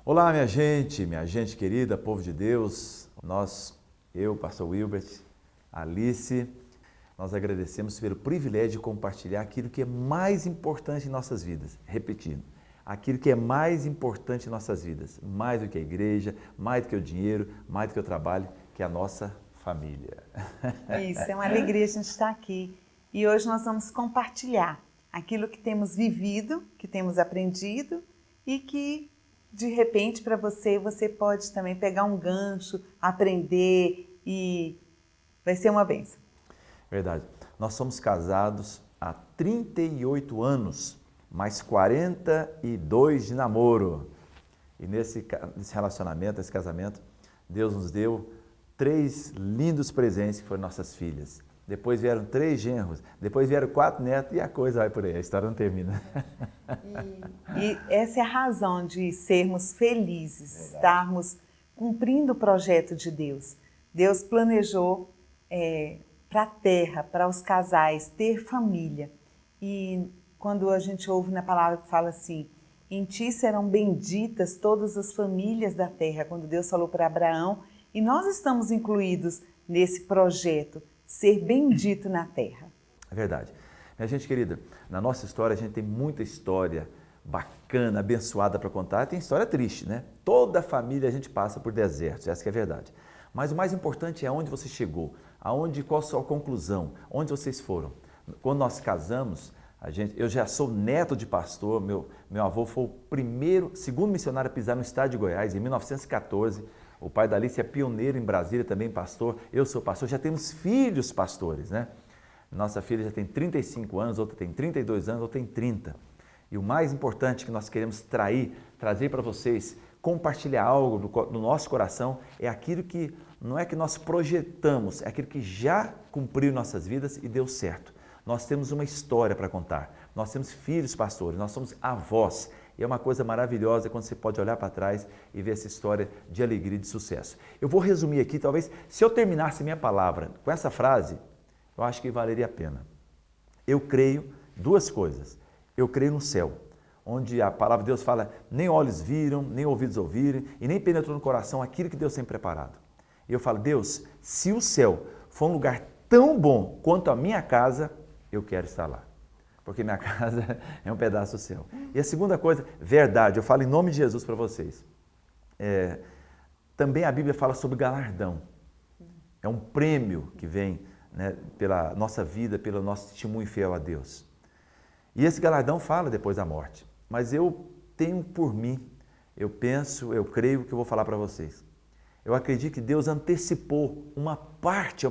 Olá, minha gente querida, povo de Deus, eu, pastor Wilbert, Alice, nós agradecemos pelo privilégio de compartilhar aquilo que é mais importante em nossas vidas, repetindo, aquilo que é mais importante em nossas vidas, mais do que a igreja, mais do que o dinheiro, mais do que o trabalho, que é a nossa família. Isso, é uma alegria a gente estar aqui e hoje nós vamos compartilhar aquilo que temos vivido, que temos aprendido e que de repente para você pode também pegar um gancho, aprender e vai ser uma bênção. Verdade. Nós somos casados há 38 anos, mais 42 de namoro. E nesse relacionamento, nesse casamento, Deus nos deu 3 lindos presentes que foram nossas filhas. Depois vieram 3 genros, depois vieram 4 netos e a coisa vai por aí, a história não termina. E essa é a razão de sermos felizes, estarmos cumprindo o projeto de Deus. Deus planejou para a terra, para os casais, ter família. E quando a gente ouve na palavra que fala assim, em ti serão benditas todas as famílias da terra, quando Deus falou para Abraão, e nós estamos incluídos nesse projeto, ser bendito na terra. É verdade. Minha gente querida, na nossa história a gente tem muita história bacana, abençoada para contar. Tem história triste, né? Toda família a gente passa por desertos, essa que é a verdade. Mas o mais importante é aonde você chegou, qual a sua conclusão, onde vocês foram. Quando nós casamos, eu já sou neto de pastor, meu avô foi o segundo missionário a pisar no estado de Goiás, em 1914. O pai da Alice é pioneiro em Brasília, também pastor. Eu sou pastor, já temos filhos pastores, né? Nossa filha já tem 35 anos, outra tem 32 anos, outra tem 30. E o mais importante que nós queremos trazer para vocês, compartilhar algo no nosso coração, é aquilo que não é que nós projetamos, é aquilo que já cumpriu nossas vidas e deu certo. Nós temos uma história para contar, nós temos filhos pastores, nós somos avós. E é uma coisa maravilhosa quando você pode olhar para trás e ver essa história de alegria e de sucesso. Eu vou resumir aqui, talvez, se eu terminasse minha palavra com essa frase, eu acho que valeria a pena. Eu creio 2 coisas. Eu creio no céu, onde a palavra de Deus fala, nem olhos viram, nem ouvidos ouviram, e nem penetrou no coração aquilo que Deus tem preparado. E eu falo, Deus, se o céu for um lugar tão bom quanto a minha casa, eu quero estar lá. Porque minha casa é um pedaço do céu. E a segunda coisa, verdade, eu falo em nome de Jesus para vocês. Também a Bíblia fala sobre galardão. É um prêmio que vem, né, pela nossa vida, pelo nosso testemunho fiel a Deus. E esse galardão fala depois da morte. Mas eu tenho por mim, eu creio que eu vou falar para vocês. Eu acredito que Deus antecipou uma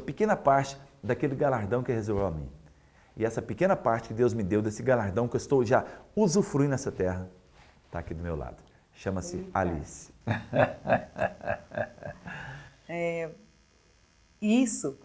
pequena parte daquele galardão que reservou a mim. E essa pequena parte que Deus me deu desse galardão que eu estou já usufruindo nessa terra, está aqui do meu lado. Chama-se Alice. Isso,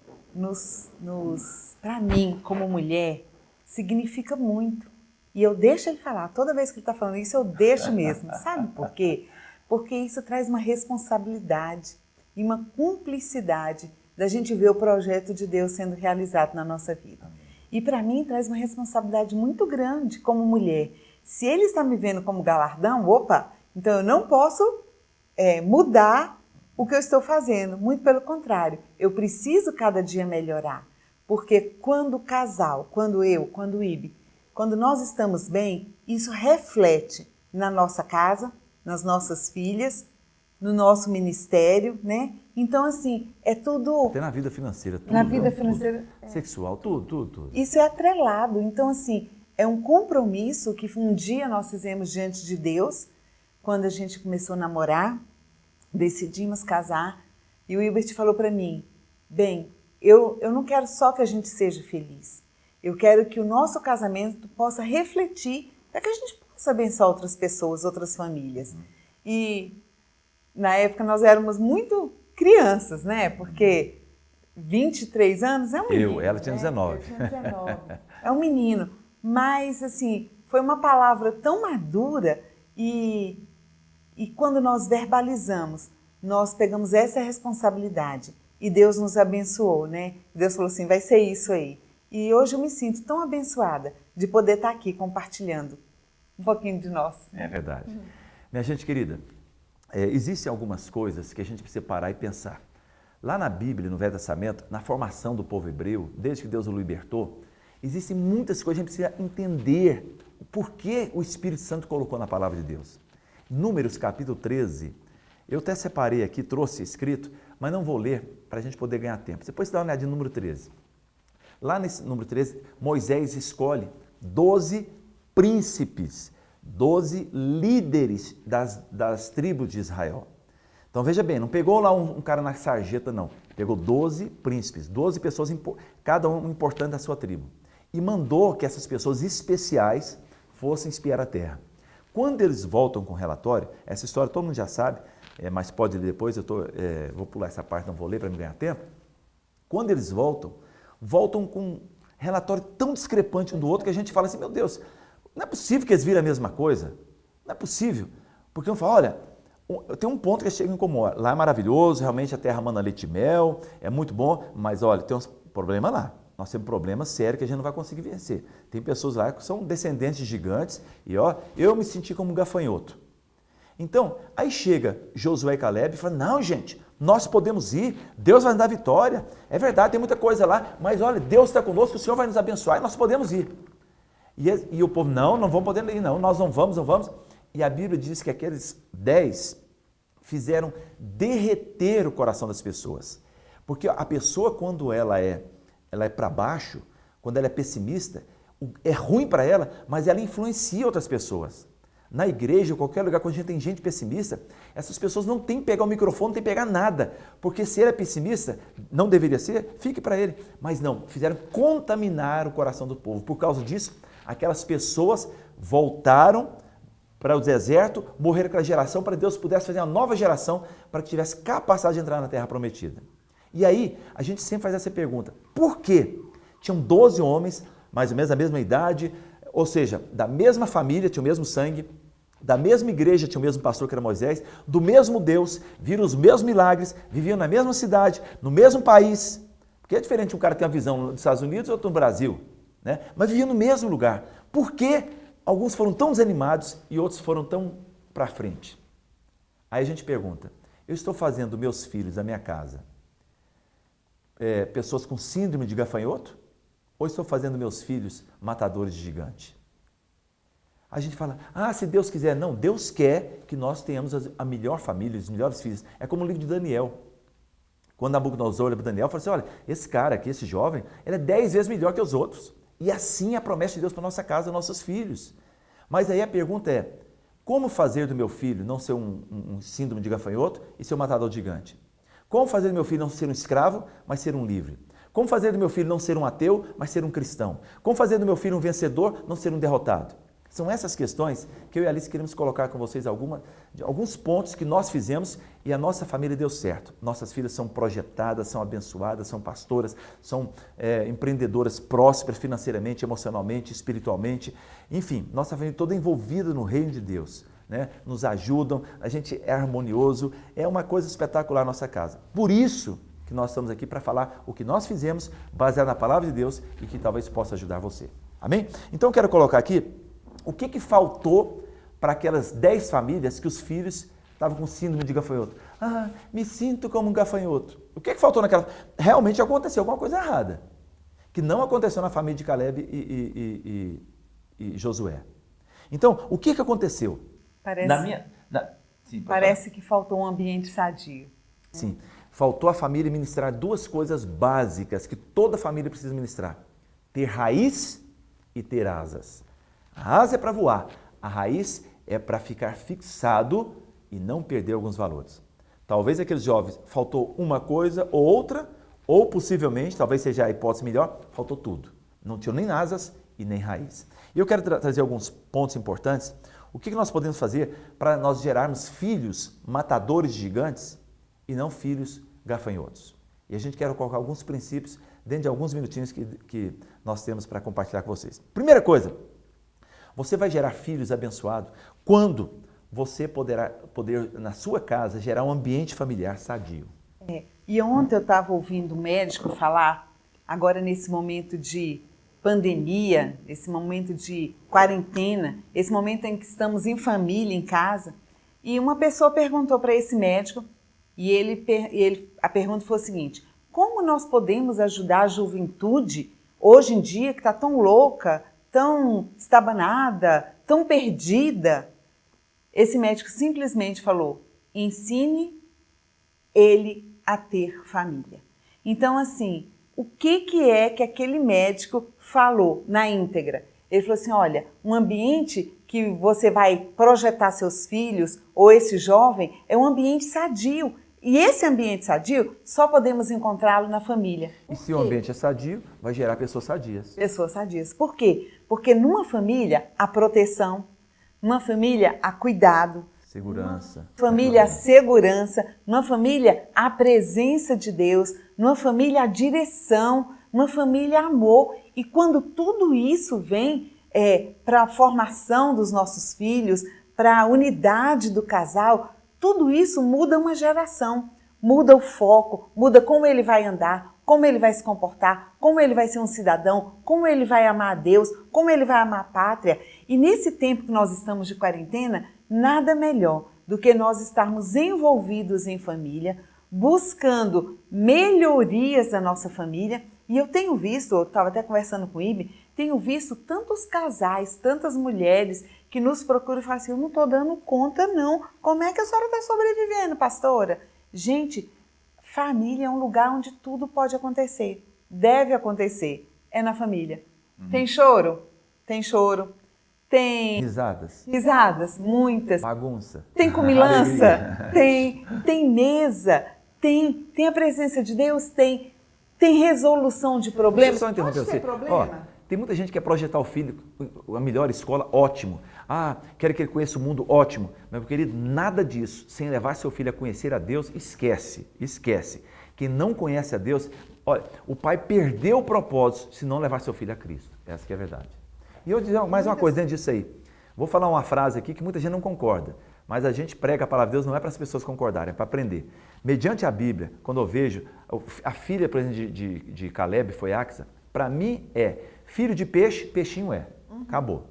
para mim, como mulher, significa muito. E eu deixo ele falar. Toda vez que ele está falando isso, eu deixo mesmo. Sabe por quê? Porque isso traz uma responsabilidade e uma cumplicidade da gente ver o projeto de Deus sendo realizado na nossa vida. E para mim traz uma responsabilidade muito grande como mulher. Se ele está me vendo como galardão, então eu não posso mudar o que eu estou fazendo. Muito pelo contrário, eu preciso cada dia melhorar. Porque quando o casal, quando o Ibe, quando nós estamos bem, isso reflete na nossa casa, nas nossas filhas, no nosso ministério, né? Então, assim, é tudo... Até na vida financeira, tudo. Na vida financeira. Sexual, tudo. Isso é atrelado. Então, assim, é um compromisso que um dia nós fizemos diante de Deus, quando a gente começou a namorar, decidimos casar, e o Hilbert falou para mim, eu não quero só que a gente seja feliz, eu quero que o nosso casamento possa refletir para que a gente possa abençoar outras pessoas, outras famílias. E na época nós éramos muito crianças, né? Porque 23 anos é um menino. Ela tinha 19. Eu tinha 19. É um menino. Mas, assim, foi uma palavra tão madura e quando nós verbalizamos, nós pegamos essa responsabilidade e Deus nos abençoou, né? Deus falou assim, vai ser isso aí. E hoje eu me sinto tão abençoada de poder estar aqui compartilhando um pouquinho de nós. É verdade. Minha gente querida, existem algumas coisas que a gente precisa parar e pensar. Lá na Bíblia, no Velho Testamento, na formação do povo hebreu, desde que Deus o libertou, existem muitas coisas que a gente precisa entender o porquê o Espírito Santo colocou na palavra de Deus. Números capítulo 13, eu até separei aqui, trouxe escrito, mas não vou ler para a gente poder ganhar tempo. Depois você dá uma olhadinha no número 13. Lá nesse número 13, Moisés escolhe 12 príncipes, 12 líderes das tribos de Israel. Então veja bem, não pegou lá um cara na sarjeta, não. Pegou 12 príncipes, 12 pessoas, cada um importante da sua tribo. E mandou que essas pessoas especiais fossem espiar a terra. Quando eles voltam com o relatório, essa história todo mundo já sabe, mas pode ler depois, vou pular essa parte, não vou ler para me ganhar tempo. Quando eles voltam com um relatório tão discrepante um do outro que a gente fala assim, meu Deus, não é possível que eles viram a mesma coisa. Não é possível. Porque um fala, olha, tem um ponto que chega em comum. Lá é maravilhoso, realmente a terra manda leite e mel, é muito bom, mas olha, tem uns problemas lá. Nós temos um problema sério que a gente não vai conseguir vencer. Tem pessoas lá que são descendentes de gigantes e ó, eu me senti como um gafanhoto. Então, aí chega Josué e Caleb e fala, não gente, nós podemos ir, Deus vai nos dar vitória. É verdade, tem muita coisa lá, mas olha, Deus está conosco, o Senhor vai nos abençoar e nós podemos ir. E o povo, não vamos poder ir não, nós não vamos. E a Bíblia diz que aqueles 10 fizeram derreter o coração das pessoas. Porque a pessoa, quando ela é para baixo, quando ela é pessimista, é ruim para ela, mas ela influencia outras pessoas. Na igreja, em qualquer lugar, quando a gente tem gente pessimista, essas pessoas não têm que pegar o microfone, não têm que pegar nada. Porque se ele é pessimista, não deveria ser, fique para ele. Mas não, fizeram contaminar o coração do povo. Por causa disso, aquelas pessoas voltaram para o deserto, morreram aquela geração, para que Deus pudesse fazer uma nova geração, para que tivesse capacidade de entrar na terra prometida. E aí, a gente sempre faz essa pergunta, por quê? Tinham 12 homens, mais ou menos da mesma idade, ou seja, da mesma família, tinha o mesmo sangue, da mesma igreja, tinha o mesmo pastor que era Moisés, do mesmo Deus, viram os mesmos milagres, viviam na mesma cidade, no mesmo país, porque é diferente um cara ter uma visão nos Estados Unidos ou outro no Brasil, né? Mas viviam no mesmo lugar. Por que alguns foram tão desanimados e outros foram tão para frente? Aí a gente pergunta, eu estou fazendo meus filhos da minha casa pessoas com síndrome de gafanhoto ou estou fazendo meus filhos matadores de gigante? A gente fala, se Deus quiser. Não, Deus quer que nós tenhamos a melhor família, os melhores filhos. É como o livro de Daniel. Quando Nabucodonosor olha para Daniel, fala assim, olha, esse cara aqui, esse jovem, ele é 10 vezes melhor que os outros. E assim é a promessa de Deus para a nossa casa, nossos filhos. Mas aí a pergunta é, como fazer do meu filho não ser um síndrome de gafanhoto e ser um matador de gigante? Como fazer do meu filho não ser um escravo, mas ser um livre? Como fazer do meu filho não ser um ateu, mas ser um cristão? Como fazer do meu filho um vencedor, não ser um derrotado? São essas questões que eu e a Alice queremos colocar com vocês alguns pontos que nós fizemos e a nossa família deu certo. Nossas filhas são projetadas, são abençoadas, são pastoras, são empreendedoras prósperas financeiramente, emocionalmente, espiritualmente. Enfim, nossa família toda envolvida no reino de Deus. Né? Nos ajudam, a gente é harmonioso, é uma coisa espetacular a nossa casa. Por isso que nós estamos aqui para falar o que nós fizemos baseado na palavra de Deus e que talvez possa ajudar você. Amém? Então eu quero colocar aqui o que faltou para aquelas 10 famílias que os filhos estavam com síndrome de gafanhoto. Me sinto como um gafanhoto. O que faltou naquela? Realmente aconteceu alguma coisa errada, que não aconteceu na família de Caleb e Josué. Então, o que aconteceu? Parece que faltou um ambiente sadio. Sim, faltou a família ministrar 2 coisas básicas que toda família precisa ministrar. Ter raiz e ter asas. A asa é para voar, a raiz é para ficar fixado e não perder alguns valores. Talvez aqueles jovens faltou uma coisa ou outra, ou possivelmente, talvez seja a hipótese melhor, faltou tudo. Não tinham nem asas e nem raiz. E eu quero trazer alguns pontos importantes. O que nós podemos fazer para nós gerarmos filhos matadores de gigantes e não filhos gafanhotos? E a gente quer colocar alguns princípios dentro de alguns minutinhos que nós temos para compartilhar com vocês. Primeira coisa, você vai gerar filhos abençoados quando você poder na sua casa, gerar um ambiente familiar sadio. E ontem eu estava ouvindo um médico falar, agora nesse momento de pandemia, esse momento de quarentena, esse momento em que estamos em família, em casa, E uma pessoa perguntou para esse médico, a pergunta foi a seguinte: como nós podemos ajudar a juventude hoje em dia que está tão louca, tão estabanada, tão perdida? Esse médico simplesmente falou: ensine ele a ter família. Então, assim, o que é que aquele médico falou na íntegra? Ele falou assim: olha, um ambiente que você vai projetar seus filhos ou esse jovem é um ambiente sadio. E esse ambiente sadio só podemos encontrá-lo na família. E se o ambiente é sadio, vai gerar pessoas sadias. Pessoas sadias. Por quê? Porque numa família há proteção, numa família há cuidado, Segurança. numa família há segurança, numa família há presença de Deus, numa família há direção, numa família há amor. E quando tudo isso vem para a formação dos nossos filhos, para a unidade do casal, tudo isso muda uma geração, muda o foco, muda como ele vai andar, como ele vai se comportar, como ele vai ser um cidadão, como ele vai amar a Deus, como ele vai amar a pátria. E nesse tempo que nós estamos de quarentena, nada melhor do que nós estarmos envolvidos em família, buscando melhorias da nossa família. E eu tenho visto, eu estava até conversando com o Ibe, tenho visto tantos casais, tantas mulheres que nos procuram e falam assim: eu não estou dando conta não, como é que a senhora está sobrevivendo, pastora? Gente, família é um lugar onde tudo pode acontecer, deve acontecer, é na família. Tem choro? Tem choro. Tem risadas, muitas. Bagunça. Tem comilança, tem mesa, tem a presença de Deus, tem resolução de problemas. Deixa eu só interromper você. Ó, tem muita gente que quer projetar o filho, a melhor escola, ótimo. Ah, quero que ele conheça o mundo, ótimo. Mas, meu querido, nada disso, sem levar seu filho a conhecer a Deus, esquece. Quem não conhece a Deus, olha, o pai perdeu o propósito se não levar seu filho a Cristo. Essa que é a verdade. E eu vou dizer mais uma coisa dentro disso aí. Vou falar uma frase aqui que muita gente não concorda, mas a gente prega a palavra de Deus não é para as pessoas concordarem, é para aprender. Mediante a Bíblia, quando eu vejo, a filha, por exemplo, de Caleb, foi Axa, para mim é filho de peixe, peixinho é. Acabou.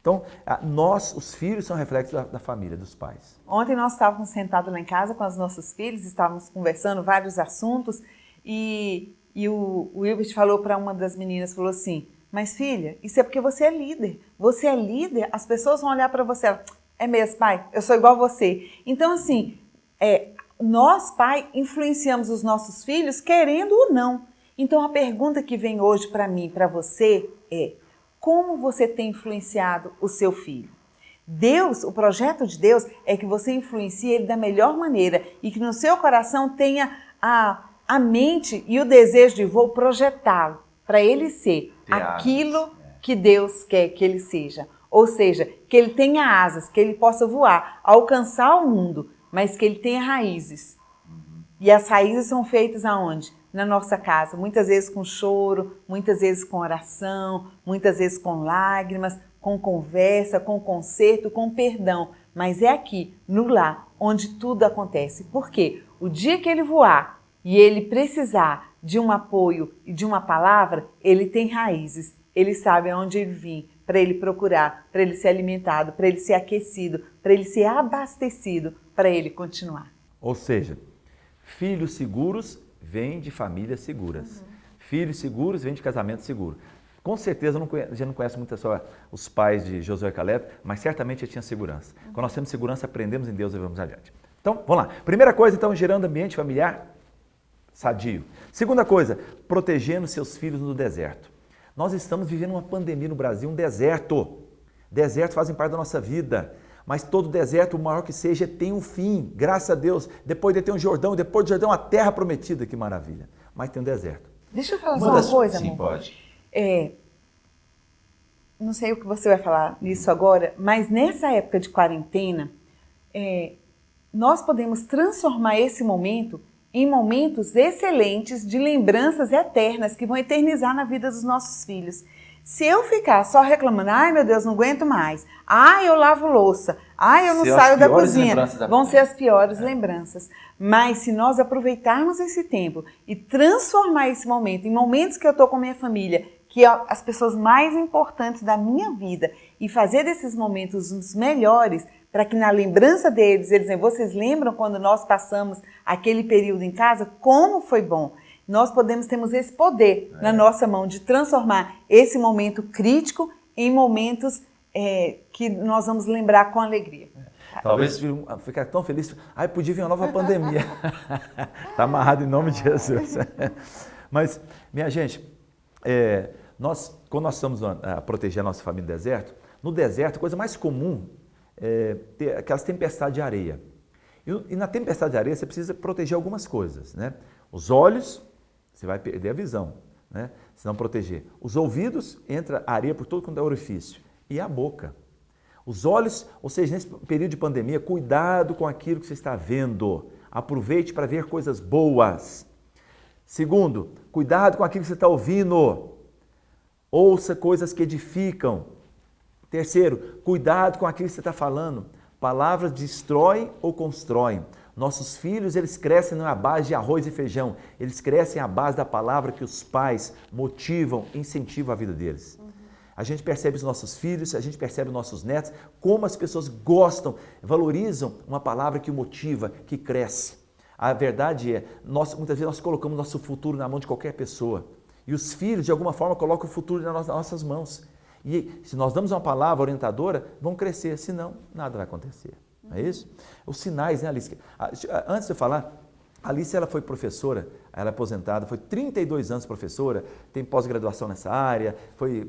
Então, nós, os filhos, são reflexos da família, dos pais. Ontem nós estávamos sentados lá em casa com os nossos filhos, estávamos conversando vários assuntos e o Wilbert falou para uma das meninas, falou assim: mas filha, isso é porque você é líder. Você é líder, as pessoas vão olhar para você, é mesmo, pai, eu sou igual a você. Então, assim, nós, pai, influenciamos os nossos filhos querendo ou não. Então, a pergunta que vem hoje para mim e para você é: como você tem influenciado o seu filho? Deus, o projeto de Deus é que você influencie ele da melhor maneira e que no seu coração tenha a mente e o desejo de vou projetá-lo para ele ser aquilo que Deus quer que ele seja. Ou seja, que ele tenha asas, que ele possa voar, alcançar o mundo, mas que ele tenha raízes. E as raízes são feitas aonde? Na nossa casa, muitas vezes com choro, muitas vezes com oração, muitas vezes com lágrimas, com conversa, com conserto, com perdão. Mas é aqui, no lar, onde tudo acontece. Por quê? O dia que ele voar e ele precisar de um apoio e de uma palavra, ele tem raízes. Ele sabe aonde ele vir, para ele procurar, para ele ser alimentado, para ele ser aquecido, para ele ser abastecido, para ele continuar. Ou seja, filhos seguros vêm de famílias seguras. Filhos seguros vêm de casamento seguro. Com certeza, a gente não conhece muito só os pais de Josué e Caleb, mas certamente ele tinha segurança. Quando nós temos segurança, aprendemos em Deus e vamos adiante. Então, vamos lá. Primeira coisa, então, gerando ambiente familiar sadio. Segunda coisa, protegendo seus filhos no deserto. Nós estamos vivendo uma pandemia no Brasil, um deserto. Desertos fazem parte da nossa vida. Mas todo deserto, o maior que seja, tem um fim. Graças a Deus. Depois de ter um Jordão, depois do Jordão, a terra prometida. Que maravilha. Mas tem um deserto. Deixa eu falar só uma coisa, amor. Sim, pode. Não sei o que você vai falar nisso agora, mas nessa época de quarentena, nós podemos transformar esse momento em momentos excelentes de lembranças eternas que vão eternizar na vida dos nossos filhos. Se eu ficar só reclamando, ai meu Deus, não aguento mais, ai eu lavo louça, ai eu não saio da cozinha, vão ser as piores lembranças. Mas se nós aproveitarmos esse tempo e transformar esse momento em momentos que eu estou com a minha família, que é as pessoas mais importantes da minha vida, e fazer desses momentos os melhores, para que na lembrança deles, eles dizem, vocês lembram quando nós passamos aquele período em casa? Como foi bom! Nós temos esse poder na nossa mão de transformar esse momento crítico em momentos que nós vamos lembrar com alegria. Talvez ficar tão feliz, podia vir uma nova pandemia. Está amarrado em nome de Jesus. Mas, minha gente, quando nós estamos a proteger a nossa família no deserto, a coisa mais comum é ter aquelas tempestades de areia. E na tempestade de areia você precisa proteger algumas coisas, né? Os olhos, você vai perder a visão, né? Se não proteger. Os ouvidos, entra areia por todo quanto é orifício. E a boca. Os olhos, ou seja, nesse período de pandemia, cuidado com aquilo que você está vendo. Aproveite para ver coisas boas. Segundo, cuidado com aquilo que você está ouvindo. Ouça coisas que edificam. Terceiro, cuidado com aquilo que você está falando. Palavras destroem ou constroem. Nossos filhos, eles crescem não à base de arroz e feijão. Eles crescem à base da palavra que os pais motivam, incentivam a vida deles. A gente percebe os nossos filhos, a gente percebe os nossos netos, como as pessoas gostam, valorizam uma palavra que o motiva, que cresce. A verdade é, muitas vezes nós colocamos nosso futuro na mão de qualquer pessoa. E os filhos, de alguma forma, colocam o futuro nas nossas mãos. E se nós damos uma palavra orientadora, vão crescer, senão nada vai acontecer. Não é isso? Os sinais, né, Alice? Antes de eu falar, a Alice, ela foi professora, ela é aposentada, foi 32 anos professora, tem pós-graduação nessa área,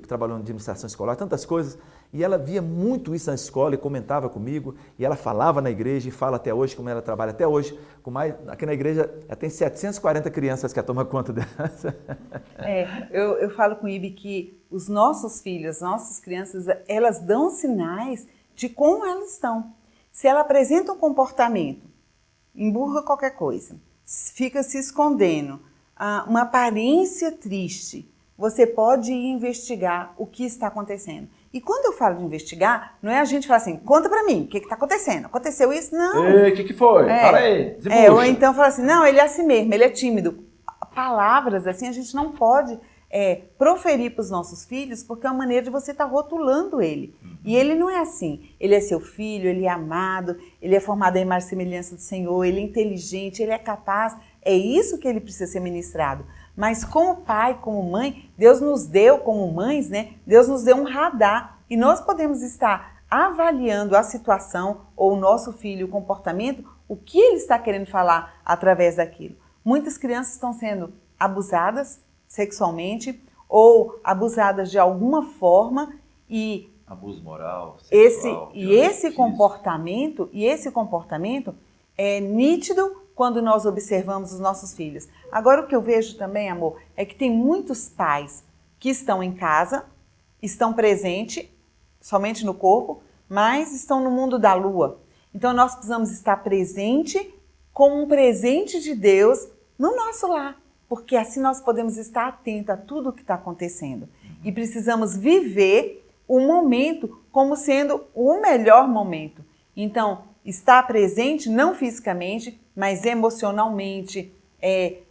trabalhou em administração escolar, tantas coisas, e ela via muito isso na escola e comentava comigo, e ela falava na igreja e fala até hoje, como ela trabalha até hoje, aqui na igreja ela tem 740 crianças que ela toma conta delas. Eu falo com o Ibe que os nossos filhos, nossas crianças, elas dão sinais de como elas estão. Se ela apresenta um comportamento, emburra qualquer coisa, fica se escondendo, uma aparência triste, você pode ir investigar o que está acontecendo. E quando eu falo de investigar, não é a gente falar assim, conta pra mim, o que está acontecendo? Aconteceu isso? Não. O que foi? Fala aí. Ou então fala assim, não, ele é assim mesmo, ele é tímido. Palavras assim a gente não pode proferir para os nossos filhos, porque é uma maneira de você estar rotulando ele. E ele não é assim. Ele é seu filho, ele é amado, ele é formado à imagem e semelhança do Senhor, ele é inteligente, ele é capaz. É isso que ele precisa ser ministrado. Mas como pai, como mãe, Deus nos deu, como mães, né? Deus nos deu um radar. E nós podemos estar avaliando a situação ou o nosso filho, o comportamento, o que ele está querendo falar através daquilo. Muitas crianças estão sendo abusadas sexualmente ou abusadas de alguma forma e abuso moral, sexual, esse comportamento é nítido quando nós observamos os nossos filhos. Agora o que eu vejo também, amor, é que tem muitos pais que estão em casa, estão presentes somente no corpo, mas estão no mundo da lua. Então nós precisamos estar presente como um presente de Deus no nosso lar. Porque assim nós podemos estar atentos a tudo o que está acontecendo. E precisamos viver o momento como sendo o melhor momento. Então, estar presente não fisicamente, mas emocionalmente,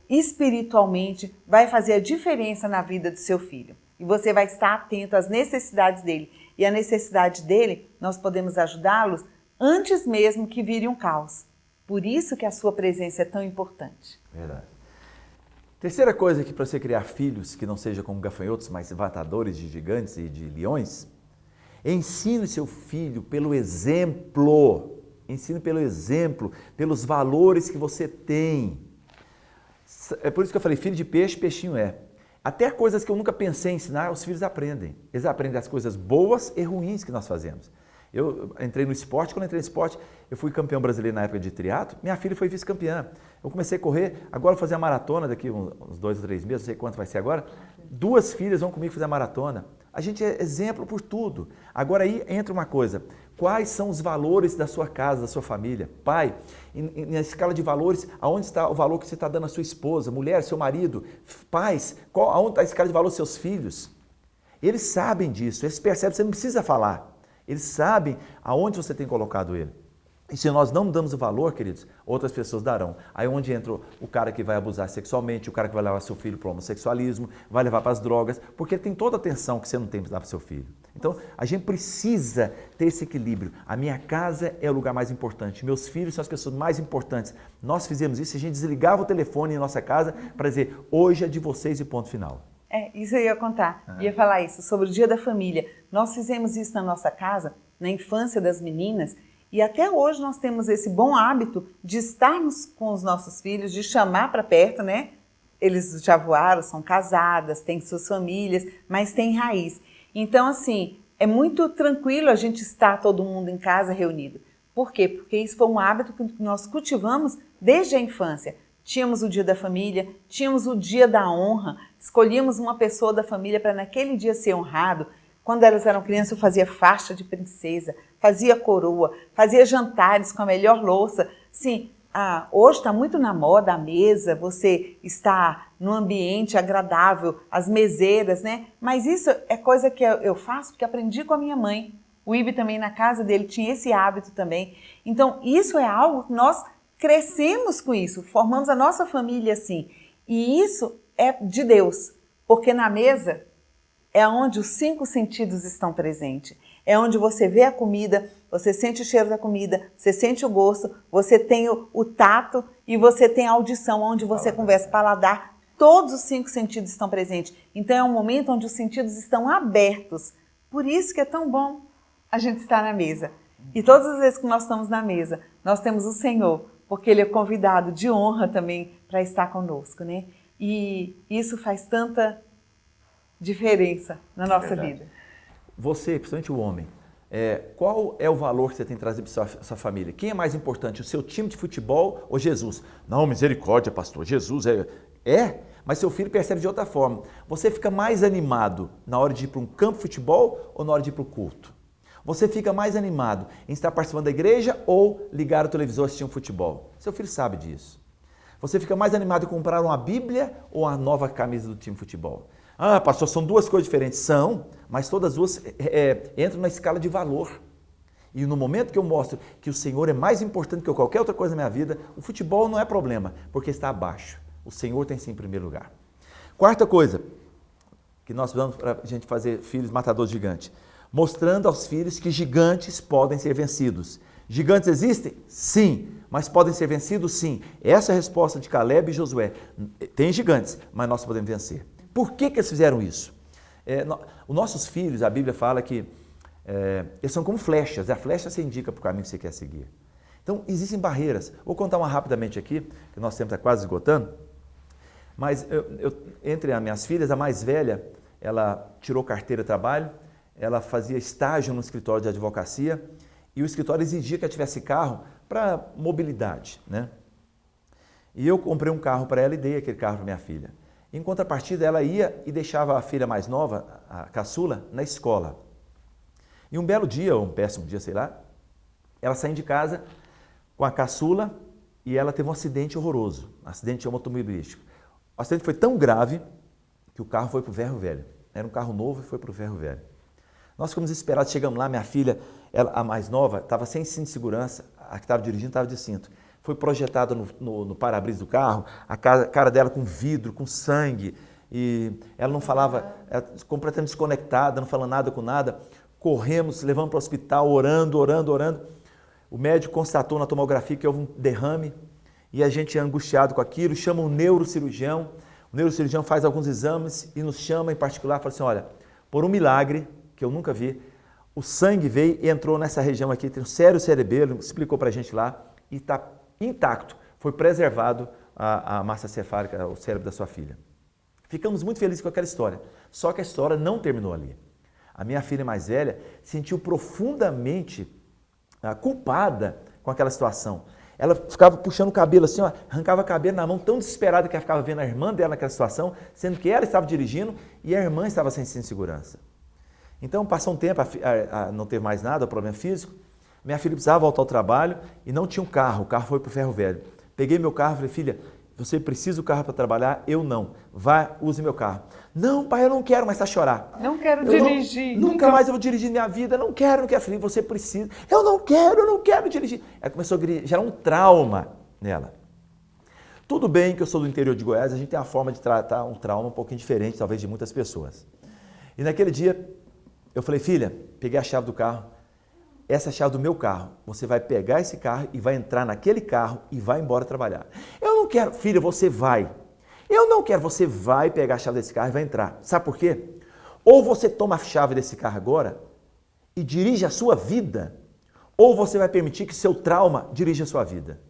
espiritualmente, vai fazer a diferença na vida do seu filho. E você vai estar atento às necessidades dele. E a necessidade dele, nós podemos ajudá-los antes mesmo que vire um caos. Por isso que a sua presença é tão importante. Verdade. Terceira coisa aqui para você criar filhos que não sejam como gafanhotos, mas matadores de gigantes e de leões, ensine seu filho pelo exemplo. Ensine pelo exemplo, pelos valores que você tem. É por isso que eu falei, filho de peixe, peixinho é. Até coisas que eu nunca pensei em ensinar, os filhos aprendem. Eles aprendem as coisas boas e ruins que nós fazemos. Eu entrei no esporte, quando eu entrei no esporte, eu fui campeão brasileiro na época de triatlo, minha filha foi vice-campeã. Eu comecei a correr, agora vou fazer a maratona daqui uns 2 ou 3 meses, não sei quanto vai ser agora. 2 filhas vão comigo fazer a maratona. A gente é exemplo por tudo. Agora aí entra uma coisa, quais são os valores da sua casa, da sua família? Pai, na escala de valores, aonde está o valor que você está dando à sua esposa, mulher, seu marido? Pais, aonde está a escala de valor dos seus filhos? Eles sabem disso, eles percebem, você não precisa falar. Eles sabem aonde você tem colocado ele. E se nós não damos o valor, queridos, outras pessoas darão. Aí onde entra o cara que vai abusar sexualmente, o cara que vai levar seu filho para o homossexualismo, vai levar para as drogas, porque ele tem toda a atenção que você não tem para dar para o seu filho. Então, a gente precisa ter esse equilíbrio. A minha casa é o lugar mais importante, meus filhos são as pessoas mais importantes. Nós fizemos isso, a gente desligava o telefone em nossa casa para dizer, hoje é de vocês e ponto final. Isso eu ia contar, ia falar isso, sobre o Dia da Família. Nós fizemos isso na nossa casa, na infância das meninas, e até hoje nós temos esse bom hábito de estarmos com os nossos filhos, de chamar para perto, né? Eles já voaram, são casadas, têm suas famílias, mas têm raiz. Então, assim, é muito tranquilo a gente estar todo mundo em casa reunido. Por quê? Porque isso foi um hábito que nós cultivamos desde a infância. Tínhamos o dia da família, tínhamos o dia da honra, escolhíamos uma pessoa da família para naquele dia ser honrado. Quando elas eram crianças, eu fazia faixa de princesa, fazia coroa, fazia jantares com a melhor louça. Sim, hoje está muito na moda a mesa, você está num ambiente agradável, as meseiras, né? Mas isso é coisa que eu faço porque aprendi com a minha mãe. O Ibe também na casa dele tinha esse hábito também. Então, isso é algo que nós crescemos com isso, formamos a nossa família assim. E isso é de Deus, porque na mesa é onde os 5 sentidos estão presentes. É onde você vê a comida, você sente o cheiro da comida, você sente o gosto, você tem o tato e você tem a audição, onde você conversa, paladar. Todos os 5 sentidos estão presentes. Então é um momento onde os sentidos estão abertos. Por isso que é tão bom a gente estar na mesa. E todas as vezes que nós estamos na mesa, nós temos o Senhor, porque Ele é convidado de honra também para estar conosco, né? E isso faz tanta diferença na nossa vida. Você, principalmente o homem, qual é o valor que você tem trazido para a sua família? Quem é mais importante, o seu time de futebol ou Jesus? Não, misericórdia, pastor, Jesus mas seu filho percebe de outra forma. Você fica mais animado na hora de ir para um campo de futebol ou na hora de ir para o culto? Você fica mais animado em estar participando da igreja ou ligar o televisor e assistir um futebol? Seu filho sabe disso. Você fica mais animado em comprar uma Bíblia ou a nova camisa do time de futebol? Ah, pastor, são 2 coisas diferentes. São, mas todas duas entram na escala de valor. E no momento que eu mostro que o Senhor é mais importante que qualquer outra coisa na minha vida, o futebol não é problema, porque está abaixo. O Senhor tem sim em primeiro lugar. Quarta coisa, que nós precisamos para a gente fazer filhos matadores gigantes. Mostrando aos filhos que gigantes podem ser vencidos. Gigantes existem? Sim. Mas podem ser vencidos? Sim. Essa é a resposta de Caleb e Josué. Tem gigantes, mas nós podemos vencer. Por que eles fizeram isso? Os nossos filhos, a Bíblia fala que eles são como flechas. A flecha você indica para o caminho que você quer seguir. Então, existem barreiras. Vou contar uma rapidamente aqui, que o nosso tempo está quase esgotando. Mas entre as minhas filhas, a mais velha, ela tirou carteira de trabalho, ela fazia estágio no escritório de advocacia e o escritório exigia que ela tivesse carro para mobilidade, né? E eu comprei um carro para ela e dei aquele carro para minha filha. Em contrapartida, ela ia e deixava a filha mais nova, a caçula, na escola. E um belo dia, ou um péssimo dia, sei lá, ela saiu de casa com a caçula e ela teve um acidente horroroso, um acidente automobilístico. O acidente foi tão grave que o carro foi para o ferro velho. Era um carro novo e foi para o ferro velho. Nós ficamos desesperados, chegamos lá, minha filha, a mais nova, estava sem cinto de segurança, a que estava dirigindo estava de cinto. Foi projetada no para-brisa do carro, a cara dela com vidro, com sangue, e ela não falava, completamente desconectada, não falando nada com nada. Corremos, levamos para o hospital, orando. O médico constatou na tomografia que houve um derrame, e a gente é angustiado com aquilo, chama um neurocirurgião. O neurocirurgião faz alguns exames e nos chama em particular, fala assim, olha, por um milagre, que eu nunca vi, o sangue veio e entrou nessa região aqui, tem um sério cerebelo, explicou para a gente lá, e está intacto, foi preservado a massa cefálica, o cérebro da sua filha. Ficamos muito felizes com aquela história, só que a história não terminou ali. A minha filha mais velha sentiu profundamente culpada com aquela situação. Ela ficava puxando o cabelo assim, ó, arrancava o cabelo na mão, tão desesperada que ela ficava vendo a irmã dela naquela situação, sendo que ela estava dirigindo e a irmã estava sem segurança. Então, passou um tempo, não teve mais nada, o problema físico. Minha filha precisava voltar ao trabalho e não tinha um carro, o carro foi para o ferro velho. Peguei meu carro e falei, filha, você precisa do carro para trabalhar? Eu não. Vá, use meu carro. Não, pai, eu não quero mais chorar. Não quero dirigir. Nunca mais eu vou dirigir minha vida, não quero. Falei, você precisa. Eu não quero dirigir. Ela começou a gerar um trauma nela. Tudo bem que eu sou do interior de Goiás, a gente tem a forma de tratar um trauma um pouquinho diferente, talvez, de muitas pessoas. E naquele dia, eu falei, filha, peguei a chave do carro, essa é a chave do meu carro, você vai pegar esse carro e vai entrar naquele carro e vai embora trabalhar. Eu não quero, filha, você vai. Eu não quero, você vai pegar a chave desse carro e vai entrar. Sabe por quê? Ou você toma a chave desse carro agora e dirige a sua vida, ou você vai permitir que seu trauma dirija a sua vida.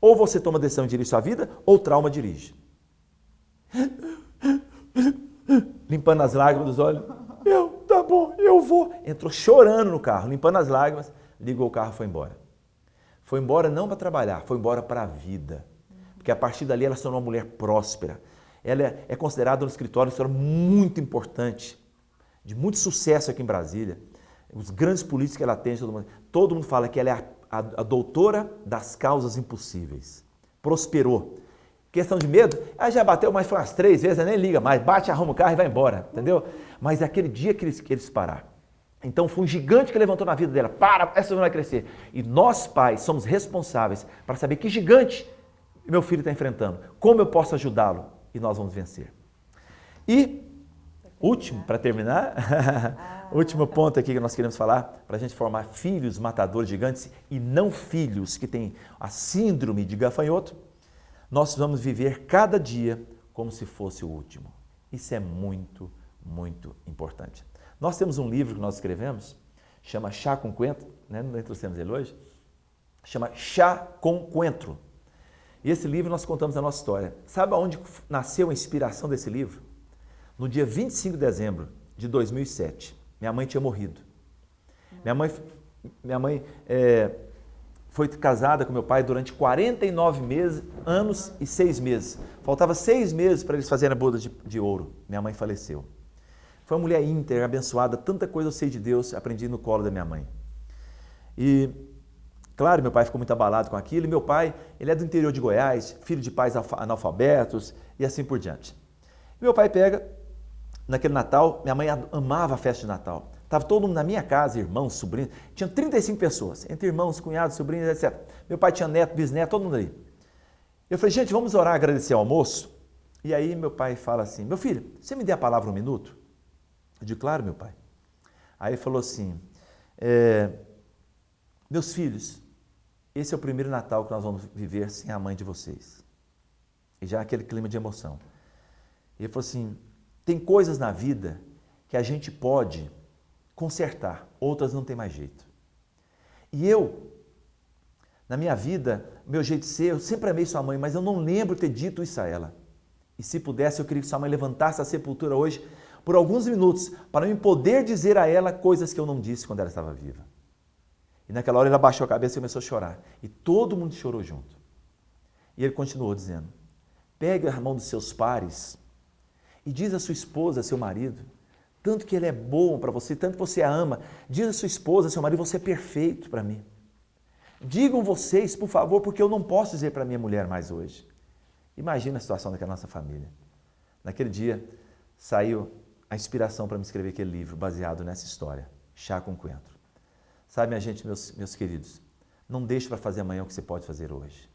Ou você toma a decisão e dirige a sua vida, ou o trauma dirige. Limpando as lágrimas dos olhos. Tá bom, eu vou. Entrou chorando no carro, limpando as lágrimas, ligou o carro e foi embora. Foi embora não para trabalhar, foi embora para a vida. Porque a partir dali ela se tornou uma mulher próspera. Ela é considerada no escritório uma história muito importante, de muito sucesso aqui em Brasília. Os grandes políticos que ela atende, todo mundo fala que ela é a doutora das causas impossíveis. Prosperou. Questão de medo, ela já bateu mais umas 3 vezes, ela nem liga mais, bate, arruma o carro e vai embora, entendeu? Mas é aquele dia que eles pararam. Então foi um gigante que levantou na vida dela, essa não vai crescer. E nós pais somos responsáveis para saber que gigante meu filho está enfrentando, como eu posso ajudá-lo e nós vamos vencer. E, último, para terminar, último ponto aqui que nós queremos falar, para a gente formar filhos matadores gigantes e não filhos que têm a síndrome de gafanhoto, nós vamos viver cada dia como se fosse o último. Isso é muito, muito importante. Nós temos um livro que nós escrevemos, chama Chá com Coentro, né? Não trouxemos ele hoje, chama Chá com Coentro. E esse livro nós contamos a nossa história. Sabe aonde nasceu a inspiração desse livro? No dia 25 de dezembro de 2007. Minha mãe tinha morrido. Minha mãe foi casada com meu pai durante 49 anos e 6 meses. Faltava 6 meses para eles fazerem a boda de ouro. Minha mãe faleceu. Foi uma mulher íntegra, abençoada, tanta coisa eu sei de Deus, aprendi no colo da minha mãe. E, claro, meu pai ficou muito abalado com aquilo, e meu pai, ele é do interior de Goiás, filho de pais analfabetos, e assim por diante. Meu pai pega, naquele Natal, minha mãe amava a festa de Natal. Estava todo mundo na minha casa, irmãos, sobrinhos, tinha 35 pessoas, entre irmãos, cunhados, sobrinhos, etc. Meu pai tinha neto, bisneto, todo mundo ali. Eu falei, gente, vamos orar, agradecer ao almoço? E aí meu pai fala assim, meu filho, você me dê a palavra 1 minuto? Eu digo, claro, meu pai. Aí ele falou assim, meus filhos, esse é o primeiro Natal que nós vamos viver sem a mãe de vocês. E já aquele clima de emoção. Ele falou assim, tem coisas na vida que a gente pode consertar, outras não tem mais jeito. E eu, na minha vida, meu jeito de ser, eu sempre amei sua mãe, mas eu não lembro ter dito isso a ela. E se pudesse, eu queria que sua mãe levantasse a sepultura hoje por alguns minutos, para eu poder dizer a ela coisas que eu não disse quando ela estava viva. E naquela hora ele abaixou a cabeça e começou a chorar. E todo mundo chorou junto. E ele continuou dizendo, pegue a mão dos seus pares e diz à sua esposa, seu marido, tanto que ele é bom para você, tanto que você a ama, diz à sua esposa, seu marido, você é perfeito para mim. Digam vocês, por favor, porque eu não posso dizer para minha mulher mais hoje. Imagina a situação daquela nossa família. Naquele dia, saiu a inspiração para me escrever aquele livro, baseado nessa história, Chá com Coentro. Sabe, minha gente, meus queridos, não deixe para fazer amanhã o que você pode fazer hoje.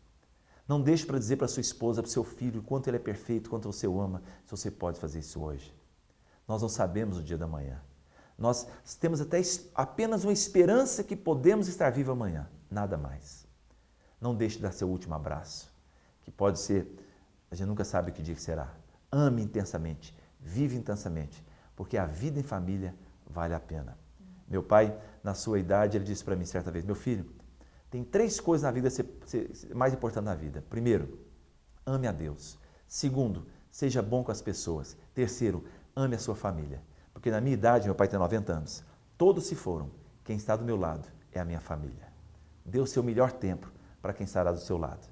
Não deixe para dizer para sua esposa, para o seu filho, quanto ele é perfeito, quanto você o ama, se você pode fazer isso hoje. Nós não sabemos o dia da manhã. Nós temos apenas uma esperança que podemos estar vivos amanhã, nada mais. Não deixe de dar seu último abraço, que pode ser, a gente nunca sabe que dia que será. Ame intensamente, vive intensamente, porque a vida em família vale a pena. Meu pai, na sua idade, ele disse para mim certa vez, meu filho, tem 3 coisas na vida mais importantes na vida. Primeiro, ame a Deus. Segundo, seja bom com as pessoas. Terceiro, ame a sua família. Porque na minha idade, meu pai tem 90 anos, todos se foram. Quem está do meu lado é a minha família. Dê o seu melhor tempo para quem estará do seu lado.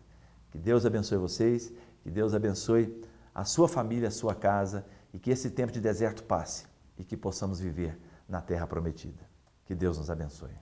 Que Deus abençoe vocês, que Deus abençoe a sua família, a sua casa, e que esse tempo de deserto passe e que possamos viver na terra prometida. Que Deus nos abençoe.